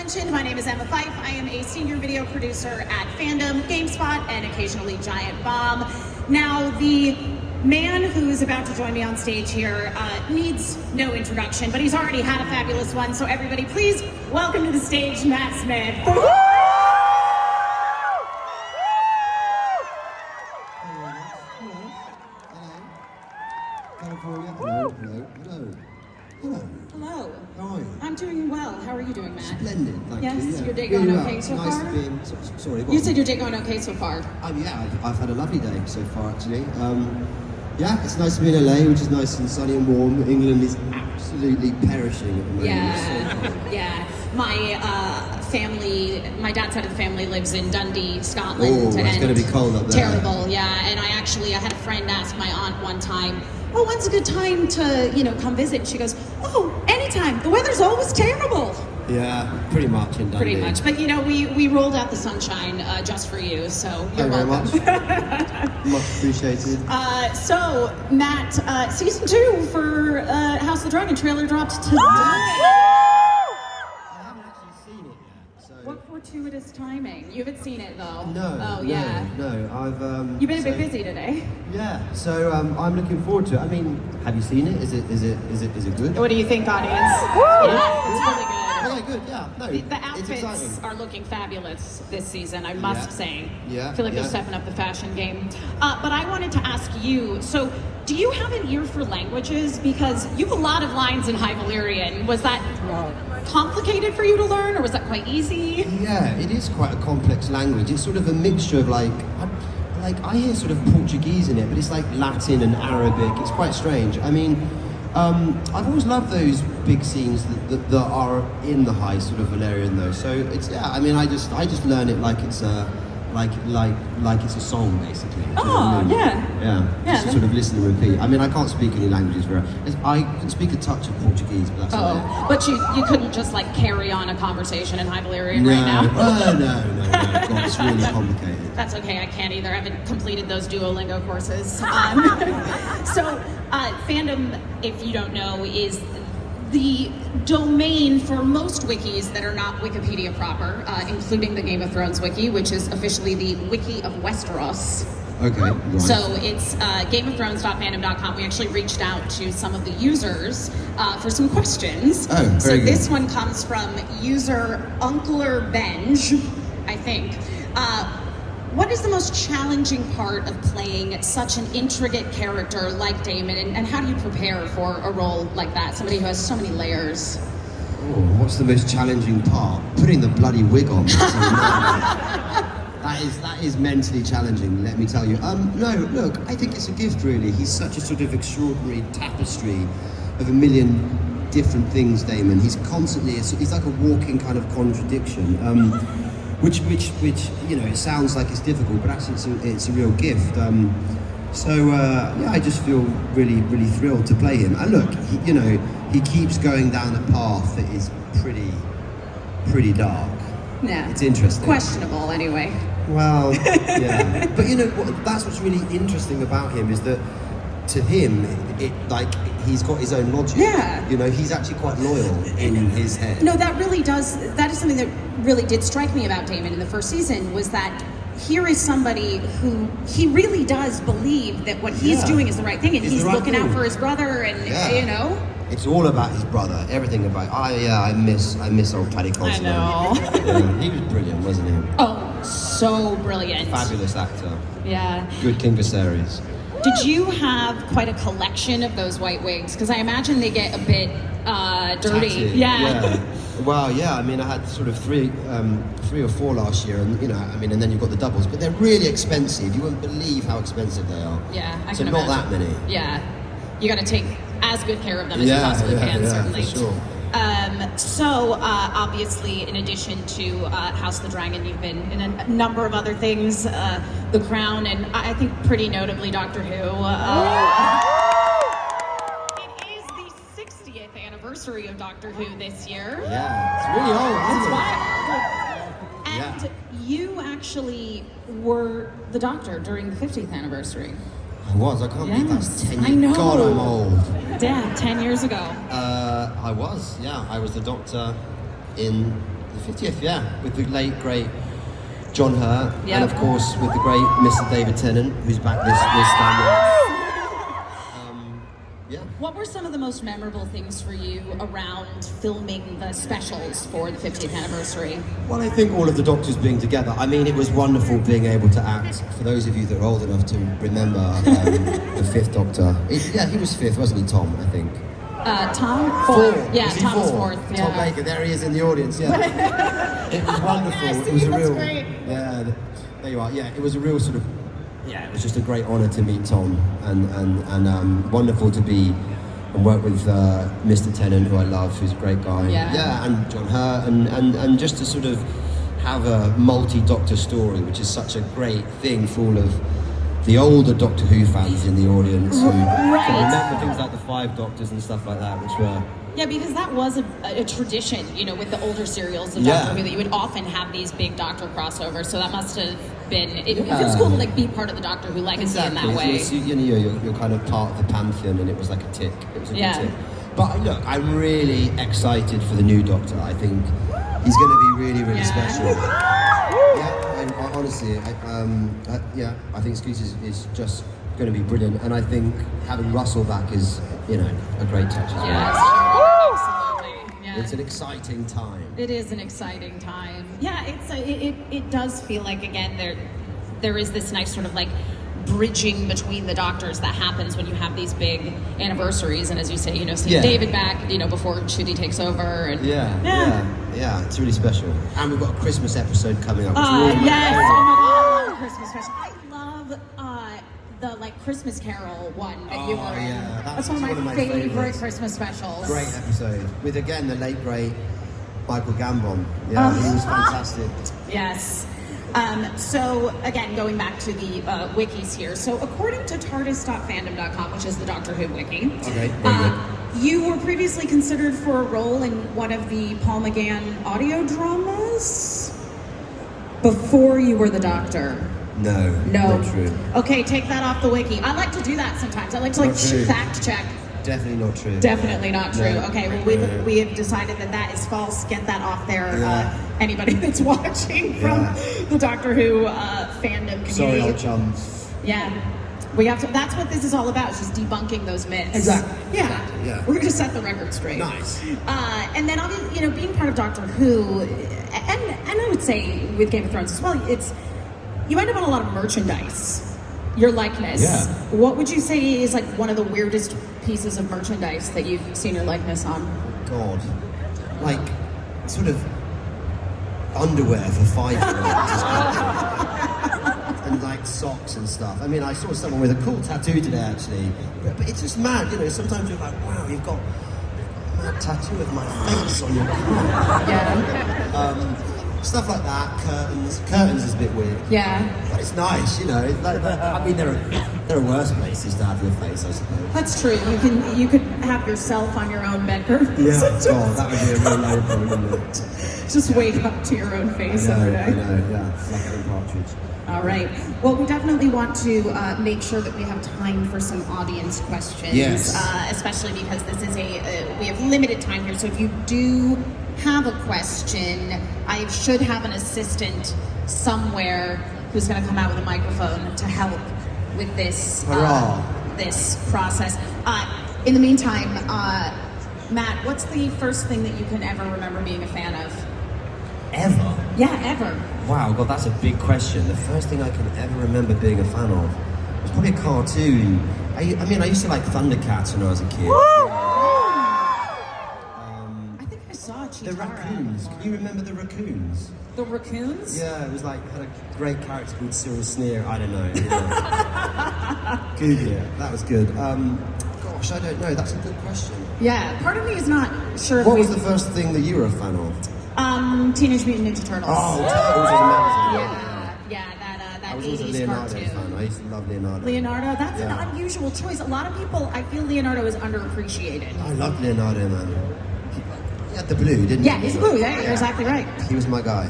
mentioned, my name is Emma Fife. I am a senior video producer at Fandom, GameSpot, and occasionally Giant Bomb. Now, the man who's about to join me on stage here needs no introduction, but he's already had a fabulous one. So everybody, please welcome to the stage, Matt Smith. Hello. How are you? I'm doing well. How are you doing, Matt? Splendid, thank Yes? you. Yeah. Your day going Really okay well. so nice far? to be in. Sorry, what? You said your day going okay so far. Yeah, I've had a lovely day so far, actually. Yeah, it's nice to be in LA, which is nice and sunny and warm. England is absolutely perishing at the moment. Yeah. My dad's side of the family lives in Dundee, Scotland. Oh, it's going to be cold up there. Terrible, yeah. And I had a friend ask my aunt one time, "Oh, when's a good time to, come visit?" She goes, "Oh, anytime. The weather's always terrible." Yeah, pretty much in Dundee. Pretty much. But we rolled out the sunshine just for you, so you're Thank you welcome. very much. Much appreciated. So, Matt, season 2 for House of the Dragon trailer dropped today. I haven't actually seen it yet, so... What fortuitous timing. You haven't seen it, though. No. Oh, yeah. No, I've... You've been a bit busy today. Yeah, so I'm looking forward to it. I mean, have you seen it? Is it good? What do you think, audience? Yeah, it's really good. Okay, good, yeah. No, The it's outfits exciting. are looking fabulous this season, I must Yeah. say. Yeah, I feel like they're yeah. stepping up the fashion game. But I wanted to ask you, so do you have an ear for languages? Because you have a lot of lines in High Valyrian. Was that complicated for you to learn, or was that quite easy? Yeah, it is quite a complex language. It's sort of a mixture of I hear sort of Portuguese in it, but it's like Latin and Arabic. It's quite strange. I mean, I've always loved those big scenes that are in the High sort of Valyrian though. So it's I mean, I just learn it like it's a like it's a song basically. You know what I mean? Yeah. Just to sort of listen and repeat. I mean, I can't speak any languages very. I can speak a touch of Portuguese, but that's about it. But you couldn't just like carry on a conversation in High Valyrian right now? No. God, it's really complicated. That's okay, I can't either. I haven't completed those Duolingo courses. So, Fandom, if you don't know, is the domain for most wikis that are not Wikipedia proper, including the Game of Thrones wiki, which is officially the Wiki of Westeros. Okay, right. So it's GameofThrones.fandom.com. We actually reached out to some of the users for some questions. Oh, very so good. this one comes from user Uncler Benj, I think. What is the most challenging part of playing such an intricate character like Daemon, and how do you prepare for a role like that? Somebody who has so many layers. Oh, what's the most challenging part? Putting the bloody wig on. That is mentally challenging, let me tell you. No, look, I think it's a gift really. He's such a sort of extraordinary tapestry of a million different things, Daemon. He's constantly, he's like a walking kind of contradiction. Which it sounds like it's difficult, but actually it's a real gift. I just feel really, really thrilled to play him. And look, he keeps going down a path that is pretty dark. Yeah. It's interesting. Questionable, anyway. Well, yeah. But that's what's really interesting about him is that to him, he's got his own logic. Yeah. He's actually quite loyal in his head. No, that is something that really did strike me about Daemon in the first season, was that here is somebody who he really does believe that what he's doing is the right thing, and It's he's the right looking out thing. for his brother, and It's all about his brother. Everything about. I miss old Paddy Considine. I know. Yeah, he was brilliant, wasn't he? Oh, so brilliant. Fabulous actor. Yeah. Good King Viserys. Did you have quite a collection of those white wigs? Because I imagine they get a bit dirty. Tatty. Yeah. Well, yeah. I mean, I had sort of three or four last year, and and then you've got the doubles, but they're really expensive. You wouldn't believe how expensive they are. Yeah, I so can not imagine. that many. Yeah, you got to take as good care of them as you possibly can, certainly. For sure. Obviously, in addition to House of the Dragon, you've been in a number of other things, The Crown, and I think pretty notably Doctor Who. It is the 60th anniversary of Doctor Who this year. Yeah, it's really old, It's isn't it? wild. And you actually were the Doctor during the 50th anniversary. I was. I can't believe that's 10 years. I know. God, I'm old. Damn, 10 years ago. I was. Yeah, I was the Doctor in The 50th, yeah, with the late great John Hurt, Yep. and of course with the great Mr. David Tennant, who's back this time. Yeah. What were some of the most memorable things for you around filming the specials for the 50th anniversary? Well, I think all of the Doctors being together. I mean, it was wonderful being able to act. For those of you that are old enough to remember the Fifth Doctor, he was fifth, wasn't he, Tom? I think. Tom? Fourth. Yeah, Was he Tom was four? fourth. Tom Yeah. Baker, there he is in the audience. Yeah. It was wonderful. Yes, it was a that's real. great. Yeah. There you are. Yeah, it was a real sort of. Yeah, it was just a great honour to meet Tom, and wonderful to be. And work with Mr. Tennant, who I love, who's a great guy. Yeah. And John Hurt, and just to sort of have a multi-Doctor story, which is such a great thing for all of the older Doctor Who fans in the audience who can remember things like the Five Doctors and stuff like that, which were. Yeah, because that was a tradition, you know, with the older serials of Yeah. Doctor Who, that you would often have these big Doctor crossovers. So that must have been. It feels cool to like be part of the Doctor Who legacy in that way. So you're kind of part of the pantheon, and it was like a tick. It was a Yeah. good tick. But look, I'm really excited for the new Doctor. I think he's going to be really, really Yeah. special. Yeah, and honestly, I think Scoot is just going to be brilliant, and I think having Russell back is, a great touch as well. Yes, absolutely. Yeah. It's an exciting time. It is an exciting time. Yeah, it does feel like, again, there is this nice sort of like bridging between the Doctors that happens when you have these big anniversaries, and as you say, seeing Yeah. David back, before Ncuti takes over, and Yeah, it's really special. And we've got a Christmas episode coming up. which we're all yes, looking oh forward my God, I love Christmas special. I love the like Christmas Carol one that you Oh, were in. yeah, That's one of my favorite favourites. Christmas specials. Great episode with, again, the late great Michael Gambon. Yeah, he was fantastic. Yes. So again, going back to the wikis here. So according to TARDIS.fandom.com, which is the Doctor Who wiki, Okay, very good. you were previously considered for a role in one of the Paul McGann audio dramas before you were the Doctor. No, No. not true. Okay, take that off the wiki. I like to do that sometimes. I like to Not true. fact check. Definitely not true. Definitely not true. No. Okay, well we have decided that is false. Get that off there. Yeah. Anybody that's watching from Yeah. the Doctor Who fandom community. Sorry, old chums. Yeah. We have to. That's what this is all about. Is just debunking those myths. Exactly. Yeah. Exactly, yeah. We're gonna set the record straight. Nice. And then obviously, being part of Doctor Who, and I would say with Game of Thrones as well, you end up on a lot of merchandise. Your likeness. Yeah. What would you say is like one of the weirdest pieces of merchandise that you've seen your likeness on? God. Like, sort of underwear for 5-year-olds. And like socks and stuff. I mean, I saw someone with a cool tattoo today, actually. But it's just mad, sometimes you're like, wow, you've got a mad tattoo of my face on your arm. Yeah. Stuff like that, curtains is a bit weird. Yeah. But it's nice, It's like, I mean, there are worse places to have your face, I suppose. That's true. You could have yourself on your own bed curtains. Yeah, God, that would be a real low point, wouldn't it? Just wake up to your own face every day. I know, yeah. It's like Alan Partridge. All right. Well, we definitely want to make sure that we have time for some audience questions. Yes. Especially because this is we have limited time here. So if you do have a question, I should have an assistant somewhere who's going to come out with a microphone to help with this this process. In the meantime, Matt, what's the first thing that you can ever remember being a fan of? Ever? Yeah, ever. Wow, God, that's a big question. The first thing I can ever remember being a fan of was probably a cartoon. I used to like Thundercats when I was a kid. I think I saw Chitara. The raccoons. Can you remember the raccoons? The raccoons? Yeah, it was like, had a great character called Cyril Sneer. I don't know. Google it. That was good. Gosh, I don't know. That's a good question. Yeah, part of me is not sure. What was the first thing that you were a fan of? Teenage Mutant Ninja Turtles. Oh, Turtles was amazing. Yeah, I that was always a 80s Leonardo cartoon. fan. I used to love Leonardo. Leonardo, that's Yeah. an unusual choice. A lot of people, I feel Leonardo is underappreciated. I loved Leonardo, man. He had the blue, didn't he? Yeah, he's blue. Yeah, you're exactly right. He was my guy.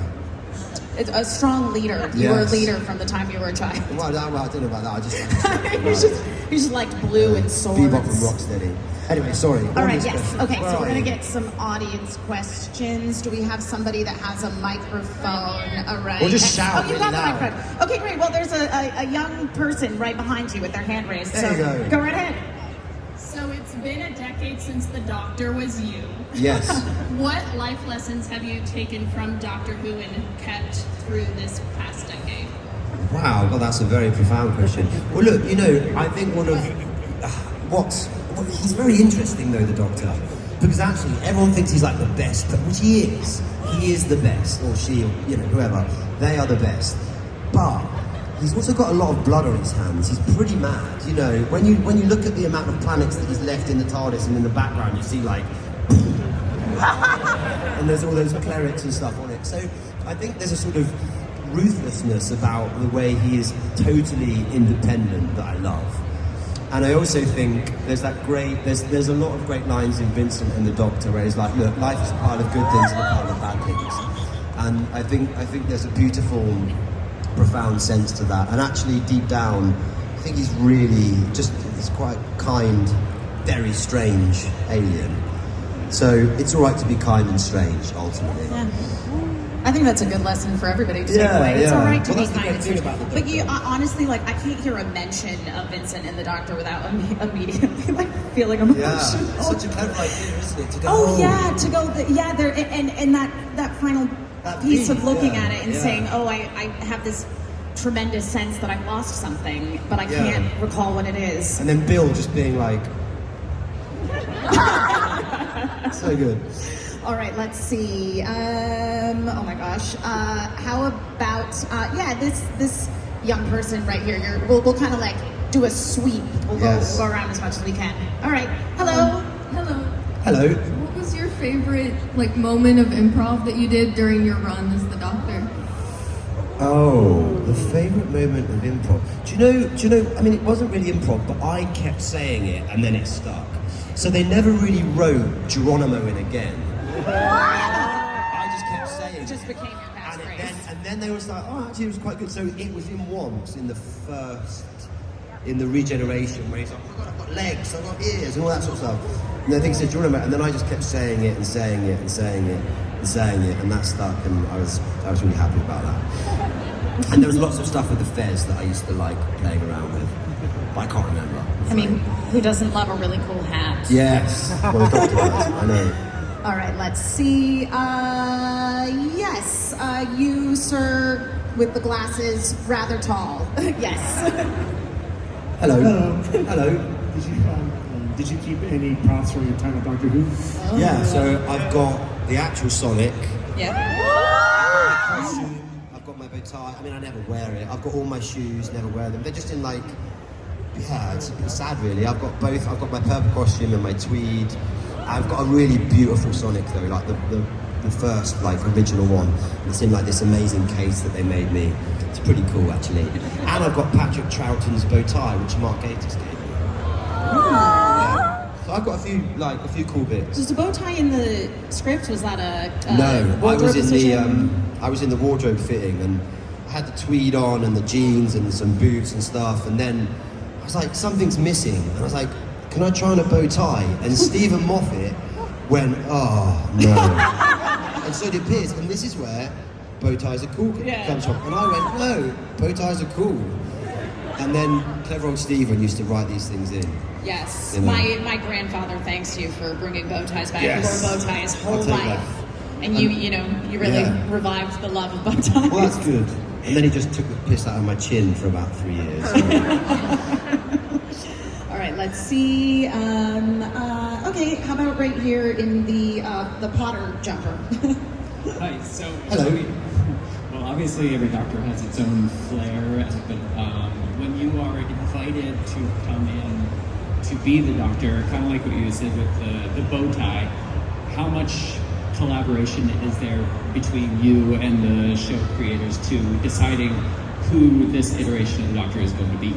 It's a strong leader. You were a Yes. leader from the time you were a child. Well, I don't know about that. I just you just liked blue and swords. Bebop and Rocksteady. Anyway, sorry. All right, Obvious yes. question. Okay, Where so are we're going to you? get some audience questions. Do we have somebody that has a microphone array? Or just shout Oh, you really got the loud. microphone. Okay, great. Well, there's a young person right behind you with their hand raised. There so you go. right ahead. So it's been a decade since the Doctor was you. Yes. What life lessons have you taken from Doctor Who and kept through this past decade? Wow, well, that's a very profound question. Well, look, you know, I think one of he's very interesting though, the Doctor, because actually everyone thinks he's like the best, which he is. He is the best, or she, or you know, whoever. They are the best, but he's also got a lot of blood on his hands. He's pretty mad, you know. When you look at the amount of planets that he's left in the TARDIS, and in the background you see like, and there's all those clerics and stuff on it. So I think there's a sort of ruthlessness about the way he is totally independent that I love. And I also think there's a lot of great lines in Vincent and the Doctor where he's like, look, life is a pile of good things and a pile of bad things. And I think there's a beautiful, profound sense to that. And actually deep down, I think he's quite kind, very strange alien. So it's all right to be kind and strange, ultimately. Yeah. I think that's a good lesson for everybody to take Yeah, away. It's yeah. all right to Well, be that's the kind and great thing strange. about the But you honestly, like, I can't hear a mention of Vincent and the Doctor without immediately like feeling emotion. Yeah, such a clever idea, isn't it? To go, Oh yeah, to go there and that final That piece of beat, looking yeah, at it and yeah. saying, oh, I have this tremendous sense that I've lost something, but I Yeah. can't recall what it is. And then Bill just being like, so good. All right, let's see. Oh my gosh. How about this young person right here? We'll kind of like do a sweep. We'll Yes. go around as much as we can. All right. Hello. Hello. Hello. What was your favorite moment of improv that you did during your run as the Doctor? Oh, the favourite moment of improv. Do you know, I mean, it wasn't really improv, but I kept saying it and then it stuck. So they never really wrote Geronimo in again. I just kept saying It just it. became your passphrase. And then they was like, oh, actually, it was quite good. So it was in once in the regeneration, where he's like, oh my god, I've got legs, I've got ears, and all that sort of stuff. And I think he said, Geronimo, and then I just kept saying it and saying it and saying it and saying it, and that stuck, and I was really happy about that. And there was lots of stuff with the Fez that I used to like playing around with, but I can't remember. I mean, who doesn't love a really cool hat? Yes, well, the Doctor does, I know. All right, let's see. Yes, you, sir, with the glasses, rather tall. Yes. Hello. Hello. Hello. Did you keep any props from your time at Doctor Who? Yeah, so I've got the actual Sonic, Yeah. costume, I've got my bow tie. I mean, I never wear it. I've got all my shoes, never wear them. They're just in like, yeah, it's sad really. I've got both. I've got my purple costume and my tweed. I've got a really beautiful Sonic though, like the first like original one. It's in like this amazing case that they made me. It's pretty cool actually. And I've got Patrick Troughton's bow tie, which Mark Gatiss gave me. Yeah. So I've got a few cool bits. Was the bow tie in the script? Was that a No, I was wardrobe in decision? I was in the wardrobe fitting, and I had the tweed on and the jeans and some boots and stuff, and then I was like, something's missing, and I was like, can I try on a bow tie? And Stephen Moffat went, oh no, and so did Piers, and this is where bow ties are cool comes from, and I went, no, bow ties are cool, and then clever old Stephen used to write these things in. Yes. You know. My grandfather thanks you for bringing bow ties back. Yes. He wore bow tie his whole I'll take life. that. And you really Yeah. revived the love of bow ties. Well, that's good. And then he just took the piss out of my chin for about 3 years. All right, let's see. Okay, how about right here in the Potter jumper? Hi. So, Hello. well, obviously every Doctor has its own flair, but when you are invited to come in to be the Doctor, kind of like what you said with the bow tie, how much collaboration is there between you and the show creators to deciding who this iteration of the Doctor is going to be?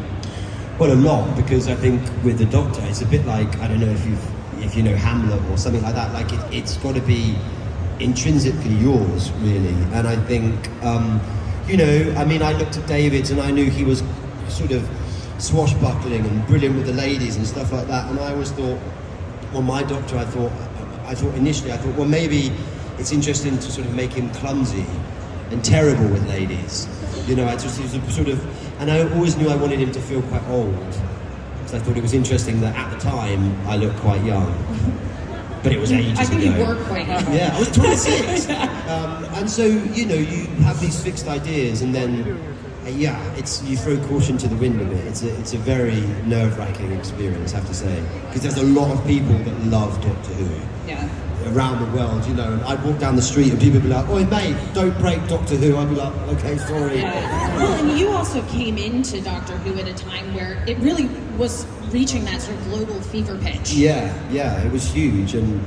Well, a lot, because I think with the Doctor, it's a bit like, I don't know if you know Hamlet or something like that. Like it's got to be intrinsically yours, really. And I think, you know, I mean, I looked at David's and I knew he was sort of swashbuckling and brilliant with the ladies and stuff like that. And I always thought, well, my doctor, I thought initially, well, maybe it's interesting to sort of make him clumsy and terrible with ladies. You know, I just was sort of, and I always knew I wanted him to feel quite old. So I thought it was interesting that at the time I looked quite young. But it was ages ago. I think you were quite young. Yeah, I was 26. And so, you know, you have these fixed ideas and then, yeah, you throw caution to the wind a bit. It's a very nerve-wracking experience, I have to say. Because there's a lot of people that love Doctor Who. Yeah. Around the world, you know, and I'd walk down the street and people would be like, "Oi, mate, don't break Doctor Who." I'd be like, "Okay, sorry." Yeah. Well, and you also came into Doctor Who at a time where it really was reaching that sort of global fever pitch. Yeah, it was huge, and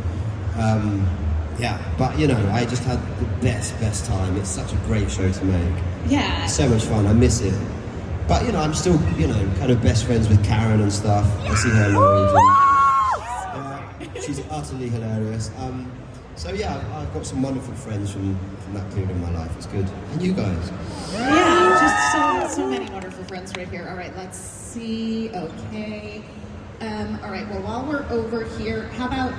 yeah, but you know, I just had the best time. It's such a great show to make. Yeah. So much fun. I miss it. But you know, I'm still, you know, kind of best friends with Karen and stuff. I see her loads. She's utterly hilarious. So yeah, I've got some wonderful friends from that period in my life. It's good. And you guys? Yeah, just so many wonderful friends right here. All right, let's see. Okay. All right, well, while we're over here, how about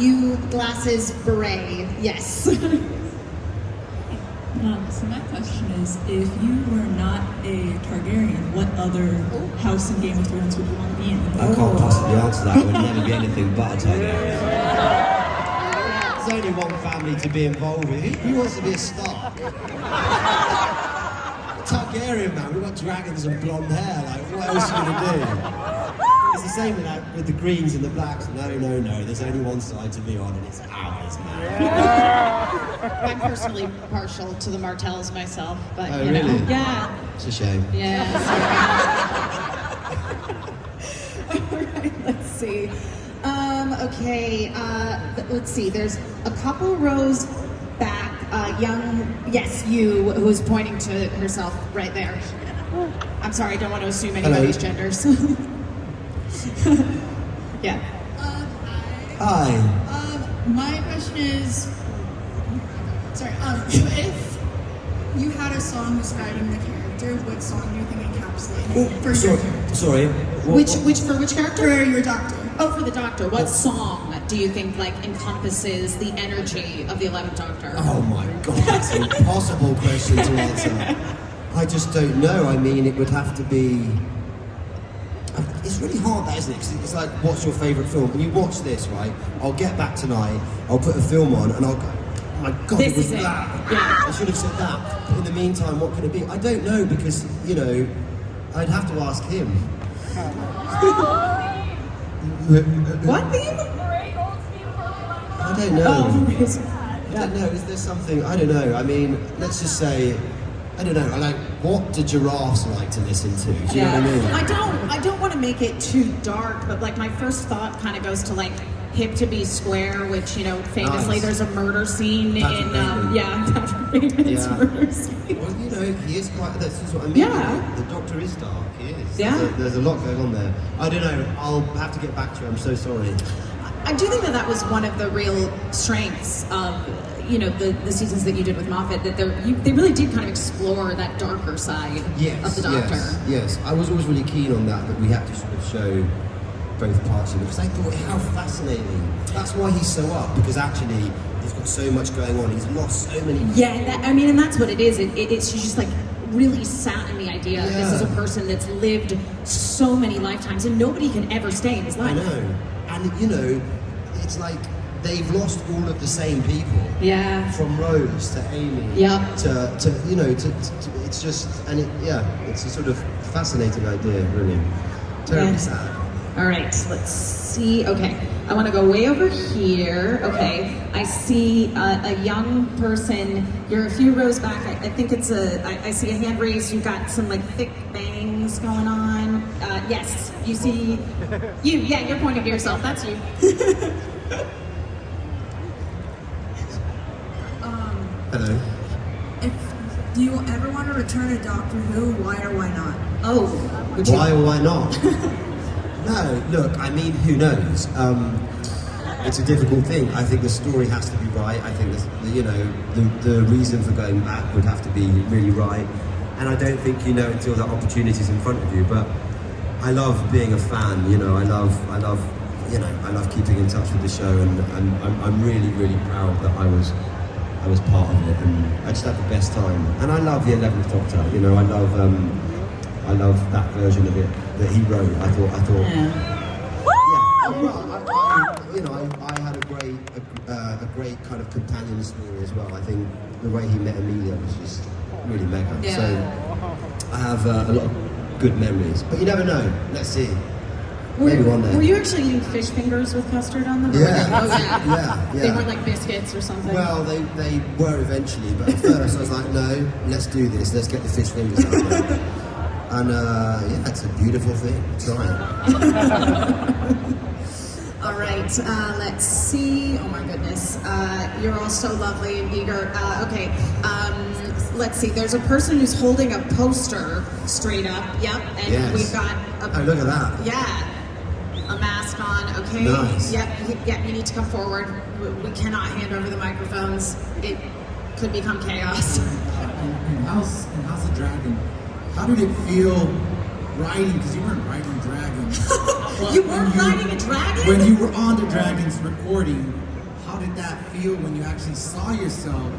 you, glasses, beret? Yes. So my question is, if you were not a Targaryen, what other house in Game of Thrones would you want to be in? I can't possibly answer that. It would never be anything but a Targaryen. There's only one family to be involved with. Who wants to be a Stark? Targaryen, man. We've got dragons and blonde hair. Like, what else are you going to do? It's the same with the greens and the blacks. No. There's only one side to be on, and it's ours, man. I'm personally partial to the Martells myself, but Oh, you know. really? Yeah. It's a shame. Yeah. All right, let's see. Okay, let's see. There's a couple rows back. You, who's pointing to herself right there. I'm sorry, I don't want to assume anybody's genders. Yeah. Hi. My question is, if you had a song describing the character, what song do you think encapsulates for your character? Sorry. Which character? For your doctor. Oh, for the Doctor. What song do you think encompasses the energy of the 11th Doctor? Oh my God, that's an impossible question to answer. I just don't know. I mean, it would have to be. It's really hard, that, isn't it? 'Cause it's like, what's your favourite film? When you watch this, right? I'll get back tonight. I'll put a film on, and I'll go, "Oh my God, This it was is it." that." Yeah. I should have said that. But in the meantime, what could it be? I don't know, because you know, I'd have to ask him. What theme? I don't know. Oh, I don't know. Is there something? I don't know. I mean, let's just say, I don't know. Like, what do giraffes like to listen to? Do you know what I mean? I don't want to make it too dark, but my first thought kind of goes to Hip to Be Square, which famously Nice. there's a murder scene Patrick in Bateman. Patrick Bateman's Yeah. murder scene. Well, you know, he is quite. This is what I mean. Yeah. The Doctor is dark. He is. Yeah. There's a lot going on there. I don't know. I'll have to get back to you. I'm so sorry. I do think that was one of the real strengths of the seasons that you did with Moffat, that they really did kind of explore that darker side of the Doctor. Yes. I was always really keen on that we had to sort of show both parts of it, because I thought, how fascinating. That's why he's so up, because actually he's got so much going on. He's lost so many. Yeah, and that's what it is. It's just really sat in the idea that this is a Yeah. person that's lived so many lifetimes, and nobody can ever stay in his life. I know. And it's like they've lost all of the same people. Yeah. From Rose to Amy. Yeah. To it's just, and it's a sort of fascinating idea, really. Terribly Yeah. sad. All right, let's see. Okay, I want to go way over here. Okay, I see a young person. You're a few rows back. I think I see a hand raised. You've got some thick bangs going on. Yes, you see. Yeah, you're pointing to yourself. That's you. Hello. Do you ever want to return to Doctor Who? Why or why not? Oh, Why or why not? No, look, I mean, who knows? it's a difficult thing. I think the story has to be right. I think the reason for going back would have to be really right. And I don't think you know until that opportunity's in front of you. But I love being a fan. I love keeping in touch with the show, and I'm really, really proud that I was part of it, and I just had the best time. And I love the 11th Doctor. I love that version of it that he wrote. I thought. I had a great kind of companion story as well. I think the way he met Amelia was just really mega. Yeah. So I have a lot of good memories, but you never know. Let's see. Maybe one day. Were you actually eating fish fingers with custard on them? Yeah. Oh, yeah. Yeah. They weren't like biscuits or something? Well, they were eventually, but at first I was like, no, let's do this. Let's get the fish fingers out there. And it's a beautiful thing. Try it. All right, let's see. Oh my goodness. You're all so lovely and eager. Let's see. There's a person who's holding a poster straight up. Yep. And Yes. we've got Oh, look at that. Yeah. A mask on, okay? Nice. Yep, you need to come forward. We cannot hand over the microphones. It could become chaos. And House of Dragon, how did it feel riding? Because you weren't riding dragons. You weren't riding a dragon? When you were on the dragons recording, how did that feel when you actually saw yourself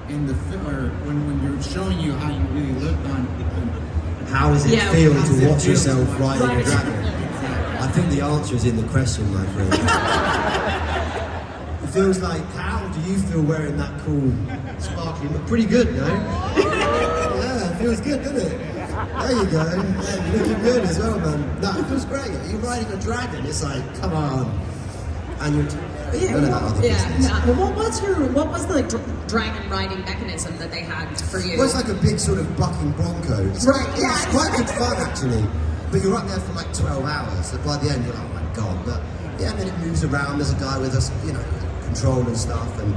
in the film, or when you're showing you how you really looked on? How does it Yeah, feel how does to it watch feel? yourself riding a Right. dragon? I think the answer is in the question, my friend. It feels like, how do you feel wearing that cool, sparkling, but pretty good, no? Yeah, it feels good, doesn't it? There you go. Yeah, you're looking good as well, man. No, it feels great. You're riding a dragon. It's like, come on. And you're none of that other business. What was the dragon riding mechanism that they had for you? Well, it's like a big sort of bucking bronco. It's quite good fun, actually. But you're up there for like 12 hours. So by the end, you're like, oh my God. But yeah, and then it moves around. There's a guy with us, control and stuff. And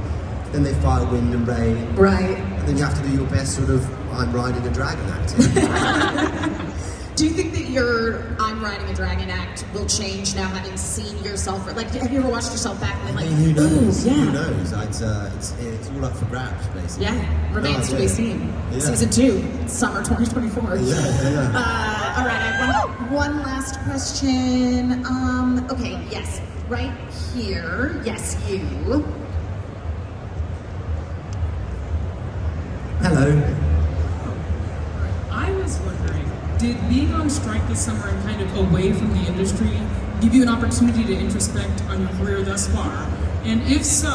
then they fire wind and rain. Right. And then you have to do your best sort of, I'm riding a dragon act. Do you think that your I'm riding a dragon act will change now, having seen yourself? Like, have you ever watched yourself back and been like, Who knows? ooh, yeah. Who knows? It's all up for grabs, basically. Yeah, remains to be seen. Yeah. Season 2, summer 2024. Yeah. All right, I have one last question. Okay, yes, right here. Yes, you. Hello. I was wondering, did being on strike this summer and kind of away from the industry give you an opportunity to introspect on your career thus far? And if so,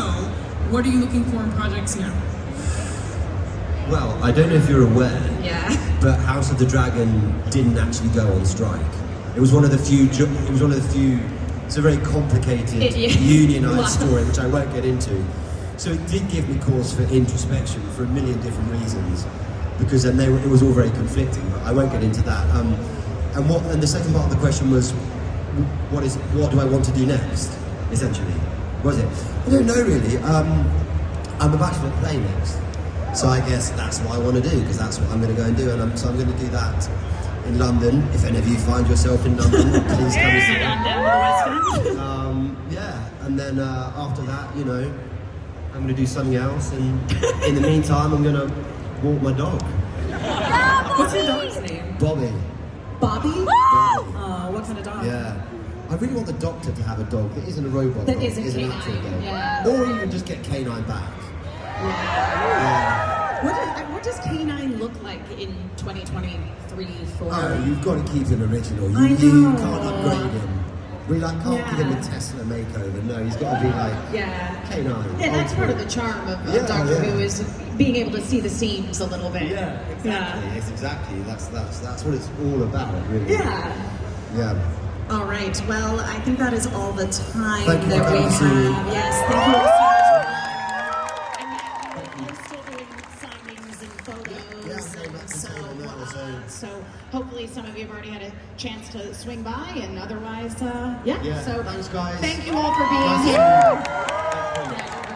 what are you looking for in projects now? Well, I don't know if you're aware, Yeah. but House of the Dragon didn't actually go on strike. It was one of the few. It's a very complicated, unionised story, which I won't get into. So it did give me cause for introspection for a million different reasons, because then it was all very conflicting. But I won't get into that. And the second part of the question was, what do I want to do next? Essentially, was it? I don't know really. I'm about to play next, so I guess that's what I want to do, because that's what I'm going to go and do. And so I'm going to do that in London. If any of you find yourself in London, please come and see me. And then after that, I'm going to do something else, and in the meantime, I'm going to walk my dog. What's your dog's name? Bobby. Bobby? Bobby. What kind of dog? Yeah. I really want the doctor to have a dog that isn't a robot That dog, isn't is an canine, actual dog. yeah. Or even just get canine back. What does K9 look like in 2023, 4? Oh, you've got to keep him original. I You know. can't upgrade him. We can't give him a Yeah. Tesla makeover. No, he's got to be like Yeah. canine. Yeah, that's part of the charm of Yeah, Doctor yeah. Who, is being able to see the seams a little bit. Yeah, exactly. It's exactly. That's what it's all about, really. Yeah. Yeah. All right. Well, I think that is all the time Thank you that for we coming to see me. have. Yes, thank you all so much. And yet, we're still doing signings and photos. Yeah, so and that's the same on that one, so hopefully some of you have already had a chance to swing by, and otherwise, yeah. Yeah, So thanks, guys. thank you all for being Nice to here. see you. Yeah.